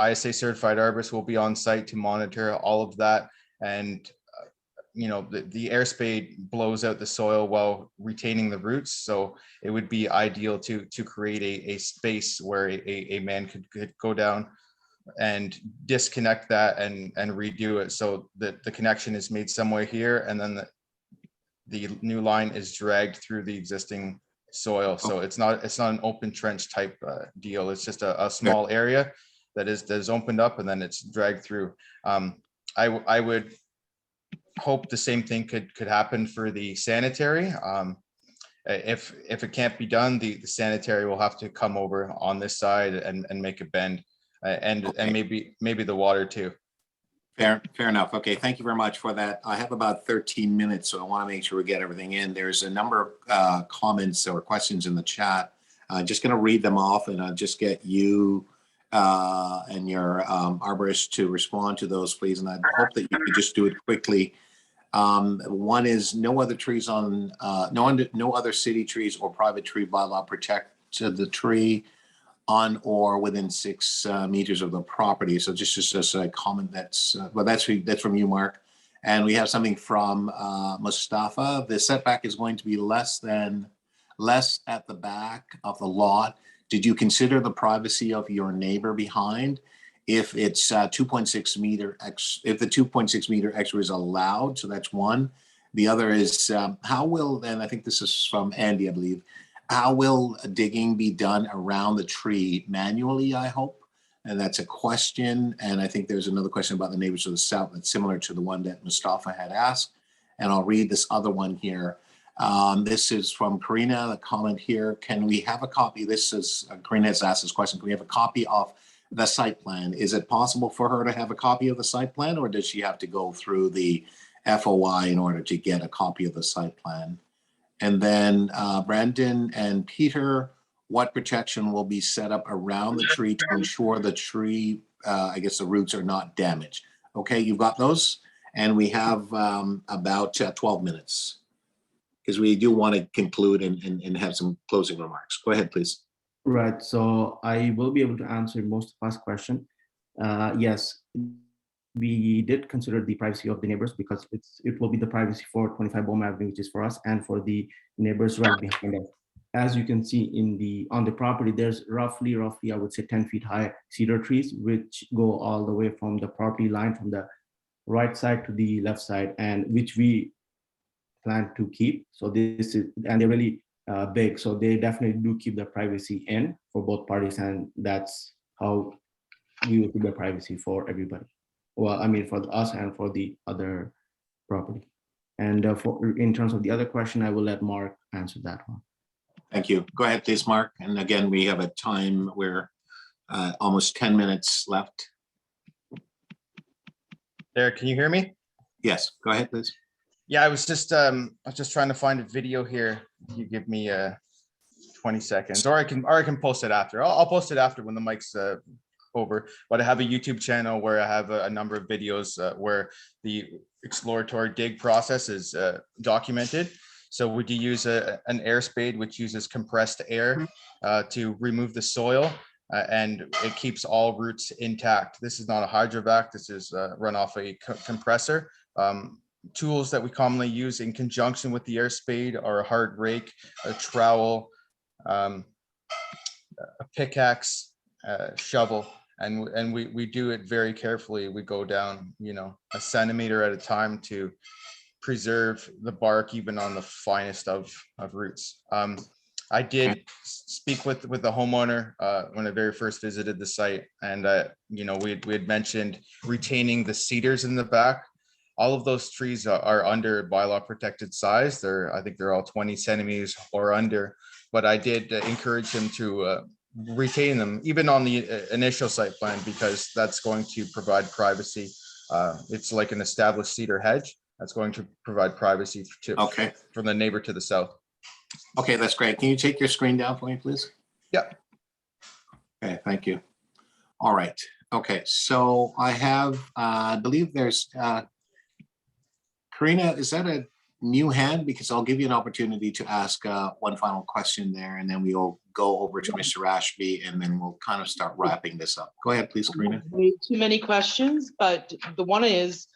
ISA certified arborists will be on site to monitor all of that, and the air spade blows out the soil while retaining the roots, so it would be ideal to create a space where a man could go down and disconnect that and redo it, so that the connection is made somewhere here, and then the new line is dragged through the existing soil. So it's not an open trench type deal. It's just a small area that is opened up and then it's dragged through. I would hope the same thing could happen for the sanitary. If it can't be done, the sanitary will have to come over on this side and make a bend, and maybe the water too. Fair enough. Okay, thank you very much for that. I have about 13 minutes, so I want to make sure we get everything in. There's a number of comments or questions in the chat. I'm just going to read them off, and I'll just get you and your arborist to respond to those, please. And I hope that you could just do it quickly. One is no other trees on no other city trees or private tree bylaw protect the tree on or within 6 meters of the property. So just a comment that's from you, Mark. And we have something from Mustafa. The setback is going to be less at the back of the lot. Did you consider the privacy of your neighbor behind? If it's 2.6 meter, if the 2.6 meter extra is allowed, so that's one. The other is how will, and I think this is from Andy, I believe, how will digging be done around the tree manually, I hope? And that's a question. And I think there's another question about the neighbors to the south that's similar to the one that Mustafa had asked. And I'll read this other one here. This is from Karina, the comment here. Can we have a copy? This is, Karina has asked this question. Can we have a copy of the site plan? Is it possible for her to have a copy of the site plan, or does she have to go through the FOI in order to get a copy of the site plan? And then Brandon and Peter, what protection will be set up around the tree to ensure the tree I guess the roots are not damaged. Okay, you've got those, and we have about 12 minutes because we do want to conclude and have some closing remarks. Go ahead, please. Right. So I will be able to answer most of first question. Yes, we did consider the privacy of the neighbors because it will be the privacy for 25 Boem Avenue, which is for us, and for the neighbors right behind us. As you can see on the property, there's roughly, I would say 10 feet high cedar trees, which go all the way from the property line from the right side to the left side, and which we plan to keep. So this is, and they're really big, so they definitely do keep the privacy in for both parties, and that's how we will keep the privacy for everybody. Well, I mean, for us and for the other property. And in terms of the other question, I will let Mark answer that one. Thank you. Go ahead, please, Mark. And again, we have a time where almost 10 minutes left. Derek, can you hear me? Yes, go ahead, please. Yeah, I was just trying to find a video here. You give me 20 seconds, or I can post it after. I'll post it after when the mic's over. But I have a YouTube channel where I have a number of videos where the exploratory dig process is documented. So we do use an air spade, which uses compressed air to remove the soil, and it keeps all roots intact. This is not a hydrovac. This is run off a compressor. Tools that we commonly use in conjunction with the air spade are a hard rake, a trowel, a pickaxe, shovel, and we do it very carefully. We go down, a centimeter at a time to preserve the bark, even on the finest of roots. I did speak with the homeowner when I very first visited the site, and we had mentioned retaining the cedars in the back. All of those trees are under bylaw protected size. I think they're all 20 centimeters or under, but I did encourage him to retain them even on the initial site plan, because that's going to provide privacy. It's like an established cedar hedge that's going to provide privacy from the neighbor to the south. Okay, that's great. Can you take your screen down for me, please? Yeah. Okay, thank you. All right. Okay, so I have, I believe there's, Karina, is that a new hand? Because I'll give you an opportunity to ask one final question there, and then we'll go over to Mr. Ashby, and then we'll kind of start wrapping this up. Go ahead, please, Karina. Way too many questions, but the one is,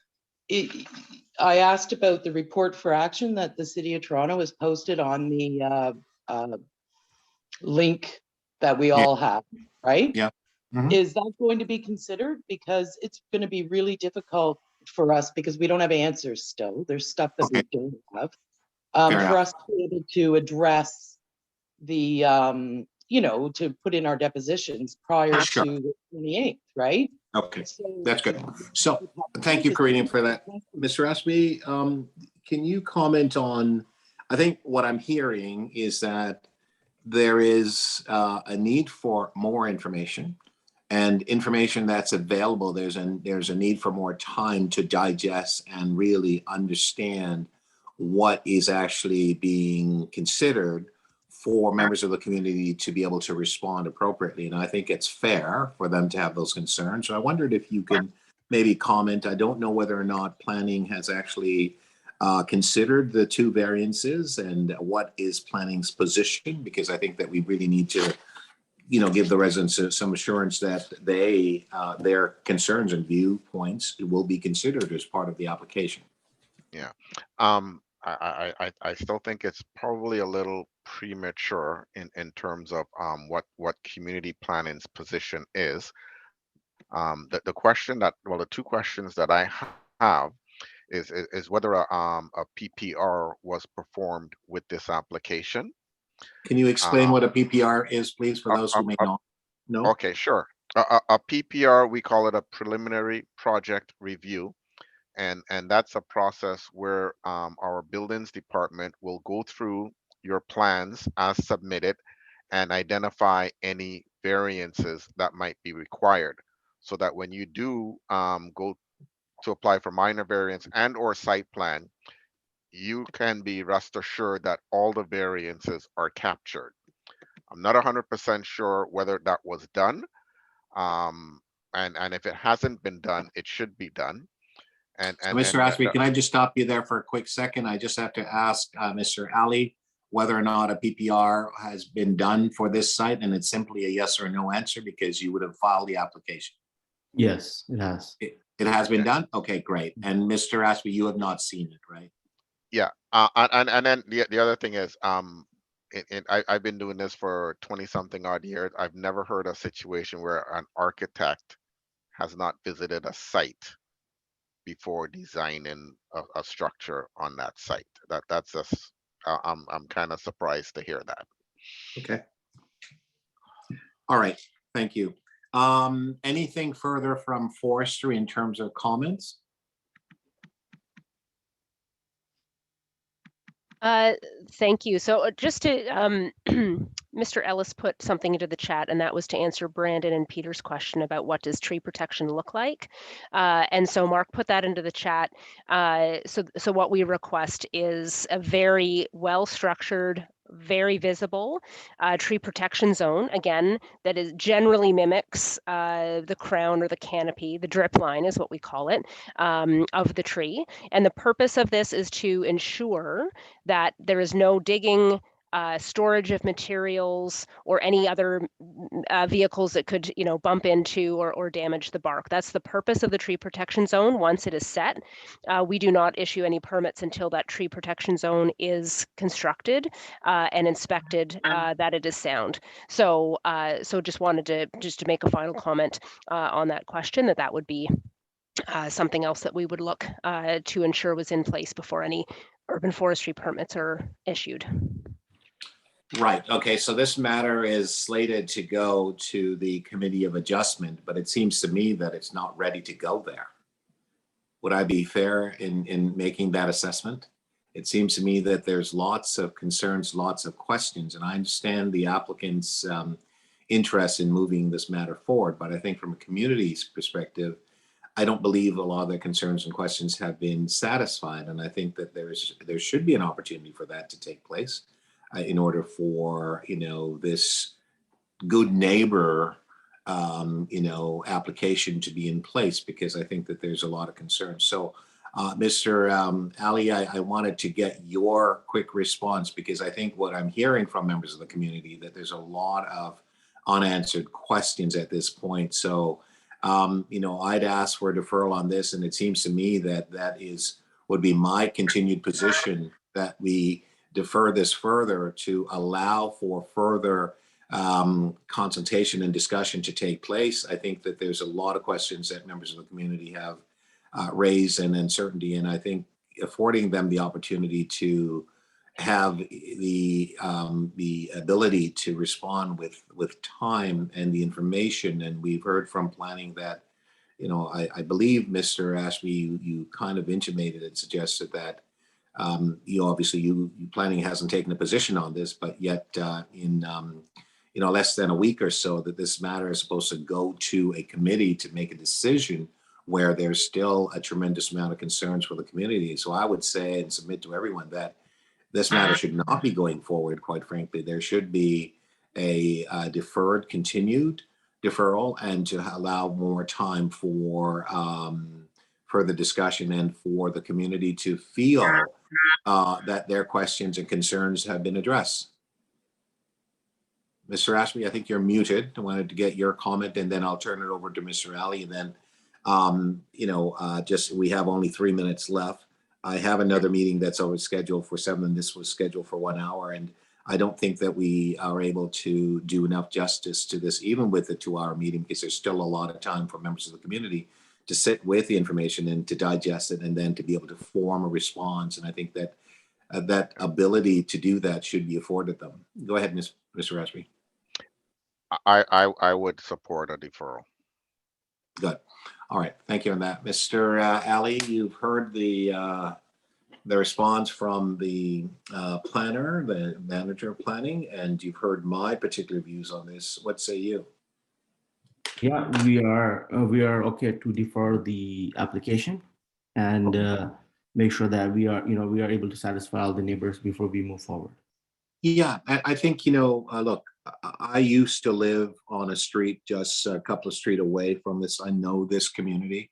I asked about the report for action that the City of Toronto has posted on the link that we all have, right? Yeah. Mm-hmm. Is that going to be considered? Because it's going to be really difficult for us because we don't have answers still. There's stuff that we don't have. For us to be able to address the, to put in our depositions prior to the 28th, right? Okay, that's good. So thank you, Karina, for that. Mr. Ashby, can you comment on, I think what I'm hearing is that there is a need for more information, and information that's available. There's a need for more time to digest and really understand what is actually being considered for members of the community to be able to respond appropriately. And I think it's fair for them to have those concerns. So I wondered if you can maybe comment. I don't know whether or not planning has actually considered the two variances and what is planning's position, because I think that we really need to, give the residents some assurance that their concerns and viewpoints will be considered as part of the application. Yeah. I still think it's probably a little premature in terms of what community planning's position is. The question that, well, the two questions that I have is whether a PPR was performed with this application. Can you explain what a PPR is, please, for those who may not know? Okay, sure. A PPR, we call it a preliminary project review. And that's a process where our buildings department will go through your plans as submitted and identify any variances that might be required, so that when you do go to apply for minor variance and or site plan, you can be rest assured that all the variances are captured. I'm not 100% sure whether that was done. and if it hasn't been done, it should be done. And Mr. Ashby, can I just stop you there for a quick second? I just have to ask Mr. Ali whether or not a PPR has been done for this site, and it's simply a yes or no answer because you would have filed the application. Yes, it has. It has been done? Okay, great. And Mr. Ashby, you have not seen it, right? Yeah, and then the other thing is, I've been doing this for 20 something odd years. I've never heard a situation where an architect has not visited a site before designing a structure on that site. That's just, I'm kind of surprised to hear that. Okay. All right, thank you. Anything further from forestry in terms of comments? Thank you. So just to, Mr. Ellis put something into the chat, and that was to answer Brandon and Peter's question about what does tree protection look like. And so Mark put that into the chat. So what we request is a very well-structured, very visible tree protection zone, again, that is generally mimics the crown or the canopy, the drip line is what we call it, of the tree. And the purpose of this is to ensure that there is no digging, storage of materials, or any other vehicles that could, bump into or damage the bark. That's the purpose of the tree protection zone. Once it is set, we do not issue any permits until that tree protection zone is constructed and inspected that it is sound. So, just wanted to make a final comment on that question, that would be something else that we would look to ensure was in place before any urban forestry permits are issued. Right, okay, so this matter is slated to go to the Committee of Adjustment, but it seems to me that it's not ready to go there. Would I be fair in making that assessment? It seems to me that there's lots of concerns, lots of questions, and I understand the applicant's interest in moving this matter forward, but I think from a community's perspective, I don't believe a lot of their concerns and questions have been satisfied, and I think that there should be an opportunity for that to take place in order for this good neighbor application to be in place, because I think that there's a lot of concerns. So Mr. Ali, I wanted to get your quick response, because I think what I'm hearing from members of the community that there's a lot of unanswered questions at this point. So I'd ask for a deferral on this, and it seems to me that would be my continued position, that we defer this further to allow for further consultation and discussion to take place. I think that there's a lot of questions that members of the community have raised and uncertainty, and I think affording them the opportunity to have the ability to respond with time and the information. And we've heard from planning that, I believe, Mr. Ashby, you kind of intimated and suggested that obviously planning hasn't taken a position on this, but yet in less than a week or so that this matter is supposed to go to a committee to make a decision, where there's still a tremendous amount of concerns for the community. So I would say and submit to everyone that this matter should not be going forward, quite frankly. There should be a continued deferral, and to allow more time for further discussion and for the community to feel that their questions and concerns have been addressed. Mr. Ashby, I think you're muted. I wanted to get your comment, and then I'll turn it over to Mr. Ali. And then, we have only 3 minutes left. I have another meeting that's always scheduled for 7, and this was scheduled for 1 hour. And I don't think that we are able to do enough justice to this, even with the 2-hour meeting, because there's still a lot of time for members of the community to sit with the information and to digest it, and then to be able to form a response. And I think that that ability to do that should be afforded them. Go ahead, Mr. Ashby. I would support a deferral. Good. All right. Thank you on that. Mr. Ali, you've heard the response from the planner, the manager of planning, and you've heard my particular views on this. What say you? Yeah, we are okay to defer the application and make sure that we are able to satisfy all the neighbors before we move forward. Yeah, I think, look, I used to live on a street just a couple of street away from this. I know this community.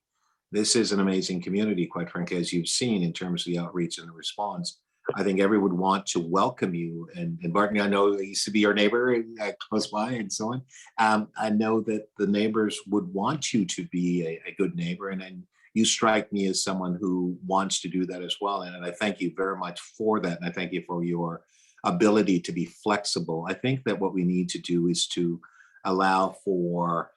This is an amazing community, quite frankly, as you've seen in terms of the outreach and the response. I think everyone would want to welcome you. And Barton, I know they used to be your neighbor close by and so on. I know that the neighbors would want you to be a good neighbor. And you strike me as someone who wants to do that as well. And I thank you very much for that. And I thank you for your ability to be flexible. I think that what we need to do is to allow for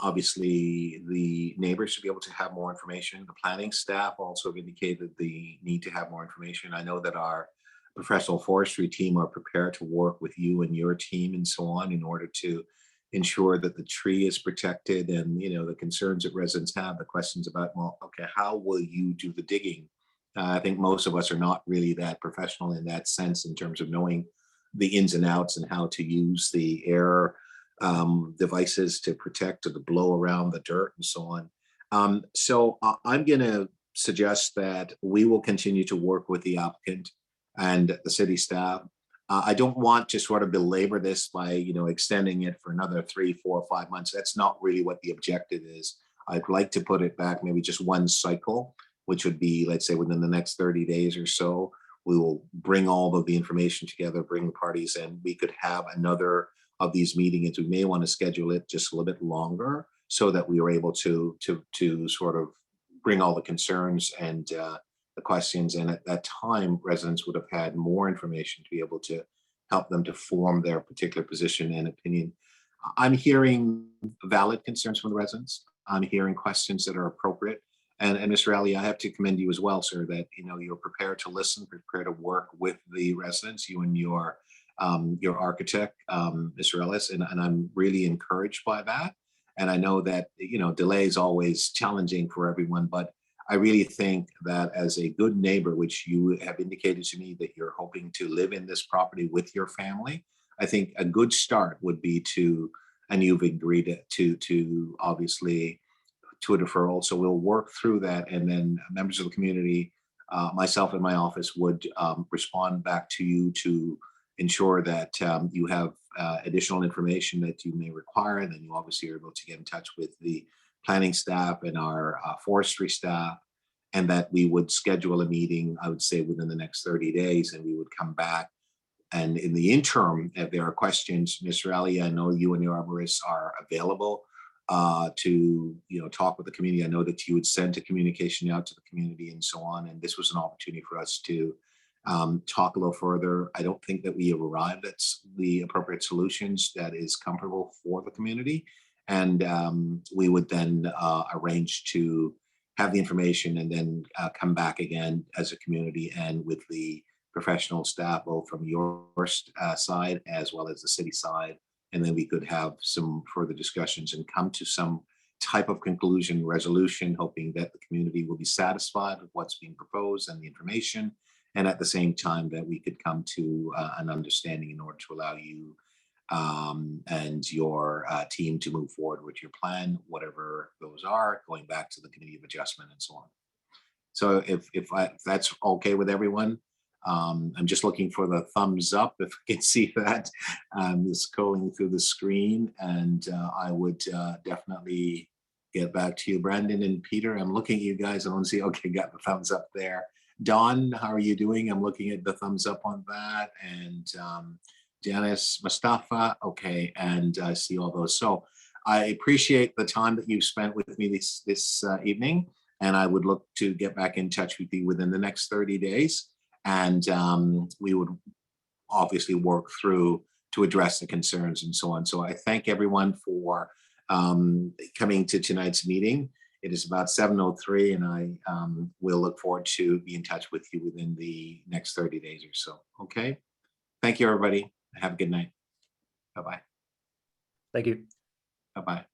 obviously the neighbors to be able to have more information. The planning staff also indicated the need to have more information. I know that our professional forestry team are prepared to work with you and your team and so on in order to ensure that the tree is protected, and the concerns that residents have, the questions about, well, okay, how will you do the digging? I think most of us are not really that professional in that sense in terms of knowing the ins and outs and how to use the air devices to protect or to blow around the dirt and so on. So I'm going to suggest that we will continue to work with the applicant and the city staff. I don't want to sort of belabor this by extending it for another 3, 4, 5 months. That's not really what the objective is. I'd like to put it back maybe just one cycle, which would be, let's say, within the next 30 days or so. We will bring all of the information together, bring the parties in. We could have another of these meetings. We may want to schedule it just a little bit longer so that we are able to sort of bring all the concerns and the questions. And at that time, residents would have had more information to be able to help them to form their particular position and opinion. I'm hearing valid concerns from the residents. I'm hearing questions that are appropriate. And Mr. Ali, I have to commend you as well, sir, that you're prepared to listen, prepared to work with the residents, you and your architect, Mr. Ellis, and I'm really encouraged by that. And I know that delay is always challenging for everyone, but I really think that as a good neighbor, which you have indicated to me that you're hoping to live in this property with your family, I think a good start would be and you've agreed to obviously to a deferral. So we'll work through that, and then members of the community, myself and my office would respond back to you to ensure that you have additional information that you may require. And then you obviously are able to get in touch with the planning staff and our forestry staff, and that we would schedule a meeting, I would say within the next 30 days, and we would come back. And in the interim, if there are questions, Mr. Ali, I know you and your arborists are available to talk with the community. I know that you would send a communication out to the community and so on. And this was an opportunity for us to talk a little further. I don't think that we have arrived at the appropriate solutions that is comfortable for the community. And we would then arrange to have the information and then come back again as a community and with the professional staff, both from your side as well as the city side. And then we could have some further discussions and come to some type of conclusion, resolution, hoping that the community will be satisfied with what's being proposed and the information. And at the same time that we could come to an understanding in order to allow you and your team to move forward with your plan, whatever those are, going back to the Committee of Adjustment and so on. So if that's okay with everyone, I'm just looking for the thumbs up if I can see that. Just scrolling through the screen, and I would definitely get back to you, Brandon and Peter. I'm looking at you guys. I want to see, okay, got the thumbs up there. Don, how are you doing? I'm looking at the thumbs up on that. And Janice, Mustafa, okay, and I see all those. So I appreciate the time that you've spent with me this evening, and I would look to get back in touch with you within the next 30 days. And we would obviously work through to address the concerns and so on. So I thank everyone for coming to tonight's meeting. It is about 7:03, and I will look forward to be in touch with you within the next 30 days or so. Okay. Thank you, everybody. Have a good night. Bye-bye. Thank you. Bye-bye.